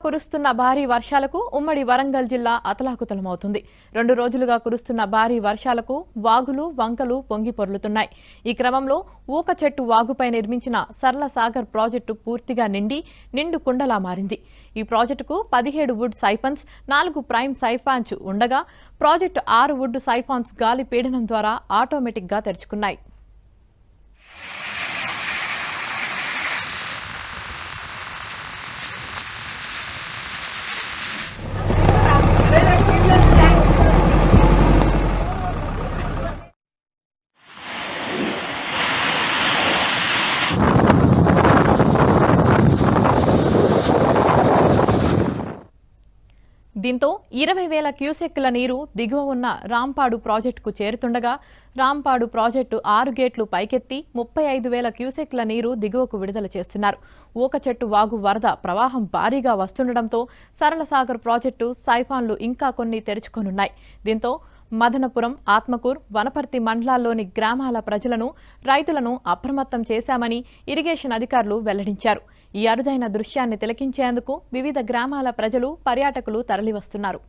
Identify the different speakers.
Speaker 1: కురుస్తున్న భారీ వర్షాలకు ఉమ్మడి వరంగల్ జిల్లా అతలాకుతలమవుతుంది. 2 రోజులుగా కురుస్తున్న భారీ వర్షాలకు వాగులు, వంకలు పొంగి పొర్లుతున్నాయి. ఈ క్రమంలో ఊకచెట్టు వాగుపై నిర్మించిన సరళ సాగర్ ప్రాజెక్టు పూర్తిగా నిండు కుండలా మారింది. ఈ ప్రాజెక్టుకు 17 వుడ్ సైఫన్స్, 4 ప్రైమ్ సైఫాన్స్ ఉండగా ప్రాజెక్టు 6 వుడ్ సైఫాన్స్ గాలి పీడనం ద్వారా ఆటోమేటిక్గా తెరుచుకున్నాయి. దీంతో 20,000 క్యూసెక్కుల నీరు దిగువ ఉన్న రాంపాడు ప్రాజెక్టుకు చేరుతుండగా రాంపాడు ప్రాజెక్టు 6 గేట్లు పైకెత్తి 35,000 క్యూసెక్కుల నీరు దిగువకు విడుదల చేస్తున్నారు. ఊకచెట్టు వాగు వరద ప్రవాహం భారీగా వస్తుండటంతో సరళ సాగర్ ప్రాజెక్టు సైఫాన్లు ఇంకా కొన్ని తెరుచుకోనున్నాయి. దీంతో మదనపురం, ఆత్మకూర్, వనపర్తి మండలాల్లోని గ్రామాల ప్రజలను, రైతులను అప్రమత్తం చేశామని ఇరిగేషన్ అధికారులు వెల్లడించారు. ఈ అరుదైన దృశ్యాన్ని తిలకించేందుకు వివిధ గ్రామాల ప్రజలు, పర్యాటకులు తరలివస్తున్నారు.